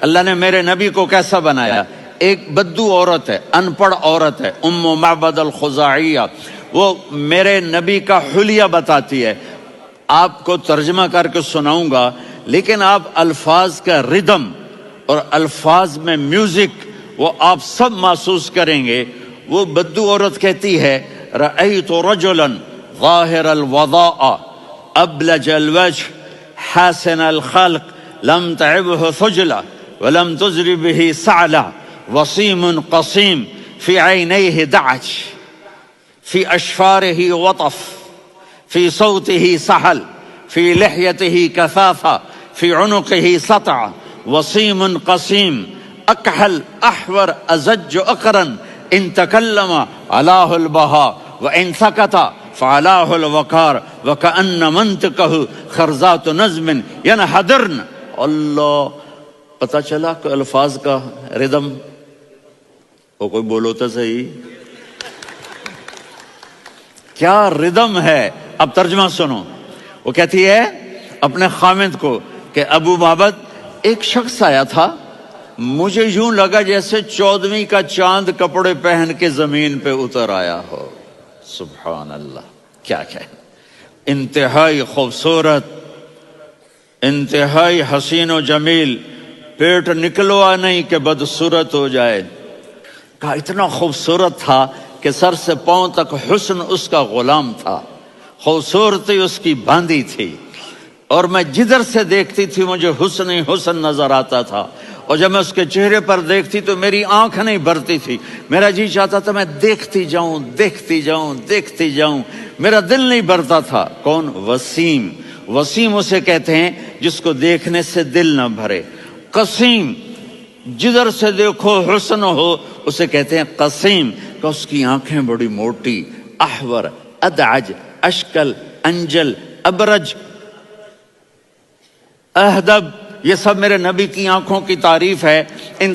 اللہ نے میرے نبی کو کیسا بنایا؟ ایک بدو عورت ہے، ان پڑھ عورت ہے، ام معبد الخزاعیہ، وہ میرے نبی کا حلیہ بتاتی ہے. آپ کو ترجمہ کر کے سناؤں گا، لیکن آپ الفاظ کا ردم اور الفاظ میں میوزک وہ آپ سب محسوس کریں گے. وہ بدو عورت کہتی ہے رأیت رجلا ظاہر الوضاء ابلج الوجه حاسن الخلق لم تعبه ثجلة ولم تزر به سعلة وصيم قصيم في عينيه دعج في أشفاره وطف في صوته سحل في لحيته كثافة في عنقه سطع وصيم قصيم أكحل أحور أزج أقرن إن تكلم علاه البهاء وإن سكت فعلاه الوقار وكأن منطقه خرزات نظم ينحدرن. اللہ، پتہ چلا کہ الفاظ کا ردم. وہ کوئی بولو تو صحیح، کیا ردم ہے. اب ترجمہ سنو. وہ کہتی ہے اپنے خامد کو کہ ابو معبد، ایک شخص آیا تھا، مجھے یوں لگا جیسے 14ویں کا چاند کپڑے پہن کے زمین پہ اتر آیا ہو. سبحان اللہ، کیا انتہائی خوبصورت، انتہائی حسین و جمیل، پیٹ نکلوا نہیں کہ بدصورت ہو جائے. کہا اتنا خوبصورت تھا کہ سر سے پاؤں تک حسن اس کا غلام تھا، خوبصورتی اس کی باندھی تھی، اور میں جدھر سے دیکھتی تھی مجھے حسن ہی حسن نظر آتا تھا. اور جب میں اس کے چہرے پر دیکھتی تو میری آنکھ نہیں بھرتی تھی، میرا جی چاہتا تھا میں دیکھتی جاؤں دیکھتی جاؤں دیکھتی جاؤں، میرا دل نہیں بھرتا تھا. کون؟ وسیم. وسیم اسے کہتے ہیں جس کو دیکھنے سے دل نہ بھرے. قسیم، جدھر سے دیکھو حسن ہو، اسے کہتے ہیں قسیم، کہ اس کی آنکھیں بڑی موٹی. احور، ادعج، اشکل، انجل، ابرج، اہدب، یہ سب میرے نبی کی آنکھوں کی تعریف ہے. ان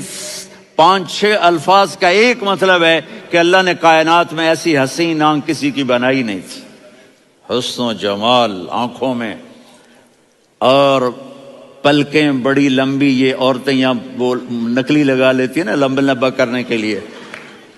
5-6 الفاظ کا ایک مطلب ہے کہ اللہ نے کائنات میں ایسی حسین آنکھ کسی کی بنائی نہیں تھی. حسن و جمال آنکھوں میں، اور پلکیں بڑی لمبی. یہ عورتیں یہاں نکلی لگا لیتی ہیں نا لمبا لمبا کرنے کے لیے،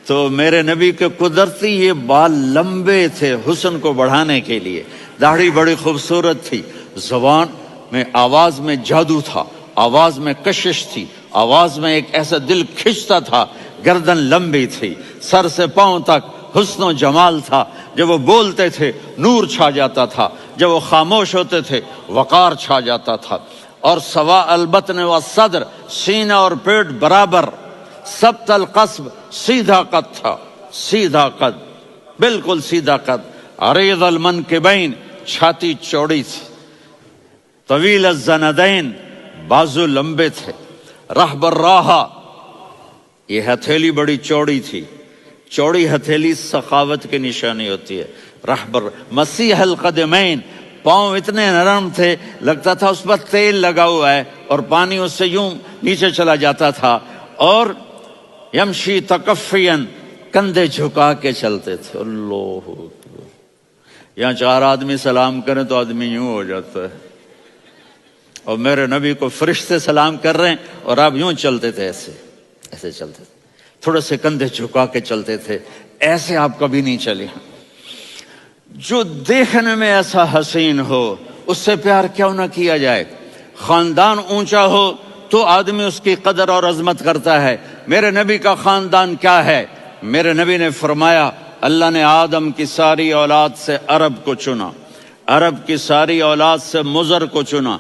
تو میرے نبی کے قدرتی یہ بال لمبے تھے حسن کو بڑھانے کے لیے. داڑھی بڑی خوبصورت تھی. زبان میں، آواز میں جادو تھا، آواز میں کشش تھی، آواز میں ایک ایسا دل کھنچتا تھا. گردن لمبی تھی، سر سے پاؤں تک حسن و جمال تھا. جب وہ بولتے تھے نور چھا جاتا تھا، جب وہ خاموش ہوتے تھے وقار چھا جاتا تھا. اور سوا البطن و صدر، سینہ اور پیٹ برابر. سبت القصب، سیدھا قد تھا، سیدھا قد، بالکل سیدھا قد. عریض المنکبین، چھاتی چوڑی تھی. طویل الزندین، بازو لمبے تھے. رحب الراحہ، یہ ہتھیلی بڑی چوڑی تھی. چوڑی ہتھیلی سخاوت کی نشانی ہوتی ہے. رحب مسیح القدمین، پاؤں اتنے نرم تھے لگتا تھا اس پر تیل لگا ہوا ہے، اور پانی اس سے یوں نیچے چلا جاتا تھا. اور یمشی تکفین، کندھے جھکا کے چلتے تھے. اللہ، یہاں 4 آدمی سلام کریں تو آدمی یوں ہو جاتا ہے، اور میرے نبی کو فرشتے سلام کر رہے ہیں اور آپ یوں چلتے تھے، ایسے ایسے چلتے تھے، تھوڑے سے کندھے جھکا کے چلتے تھے. ایسے آپ کبھی نہیں چلے. جو دیکھنے میں ایسا حسین ہو اس سے پیار کیوں نہ کیا جائے. خاندان اونچا ہو تو آدمی اس کی قدر اور عظمت کرتا ہے. میرے نبی کا خاندان کیا ہے؟ میرے نبی نے فرمایا اللہ نے آدم کی ساری اولاد سے عرب کو چنا، عرب کی ساری اولاد سے مضر کو چنا،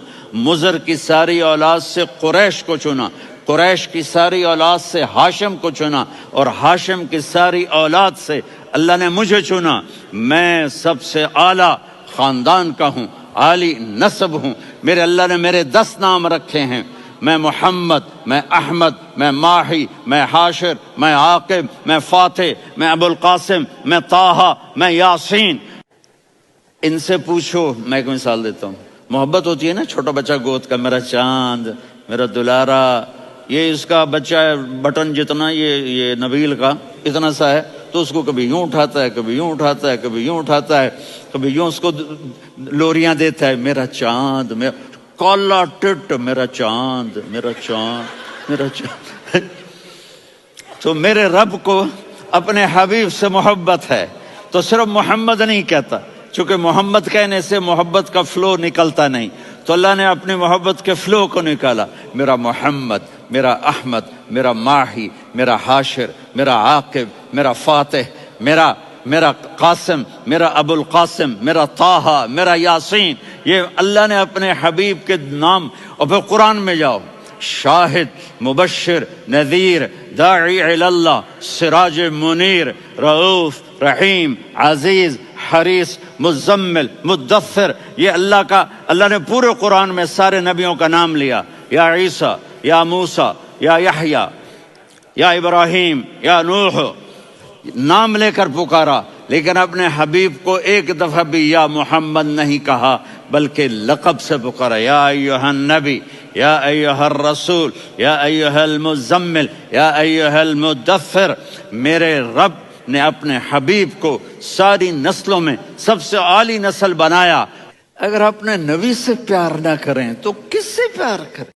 مضر کی ساری اولاد سے قریش کو چنا، قریش کی ساری اولاد سے ہاشم کو چنا، اور ہاشم کی ساری اولاد سے اللہ نے مجھے چنا. میں سب سے اعلیٰ خاندان کا ہوں، عالی نسب ہوں. میرے اللہ نے میرے 10 نام رکھے ہیں. میں محمد، میں احمد، میں ماہی، میں حاشر، میں عاقب، میں فاتح، میں ابو القاسم، میں طٰہٰ، میں یاسین. ان سے پوچھو. میں ایک مثال دیتا ہوں. محبت ہوتی ہے نا چھوٹا بچہ گود کا، میرا چاند، میرا دلارا. یہ اس کا بچہ بٹن جتنا، یہ نبیل کا اتنا سا ہے، تو اس کو کبھی یوں اٹھاتا ہے، کبھی یوں اٹھاتا ہے، کبھی یوں اٹھاتا ہے، کبھی یوں اس کو لوریاں دیتا ہے. میرا چاند، میرا کالا ٹٹ، میرا چاند، میرا چاند. تو میرے رب کو اپنے حبیب سے محبت ہے تو صرف محمد نہیں کہتا، چونکہ محمد کہنے سے محبت کا فلو نکلتا نہیں، تو اللہ نے اپنی محبت کے فلو کو نکالا، میرا محمد، میرا احمد، میرا ماہی، میرا حاشر، میرا عاقب، میرا فاتح، میرا قاسم، میرا ابو القاسم، میرا طٰہٰ، میرا یاسین، یہ اللہ نے اپنے حبیب کے نام۔ اور پھر قرآن میں جاؤ، شاہد، مبشر، نذیر، داعی الی اللہ، سراج منیر، رؤوف، رحیم، عزیز، حریص، مزمل، مدثر، یہ اللہ نے پورے قرآن میں سارے نبیوں کا نام لیا، یا عیسیٰ، یا موسیٰ، یا یحییٰ، یا ابراہیم، یا نوح، نام لے کر پکارا، لیکن اپنے حبیب کو ایک دفعہ بھی یا محمد نہیں کہا، بلکہ لقب سے پکارا، یا ایھا النبی، یا ایھا الرسول، یا ایھا المزمل، یا ایھا المدثر۔ میرے رب نے اپنے حبیب کو ساری نسلوں میں سب سے عالی نسل بنایا۔ اگر اپنے نبی سے پیار نہ کریں تو کس سے پیار کریں؟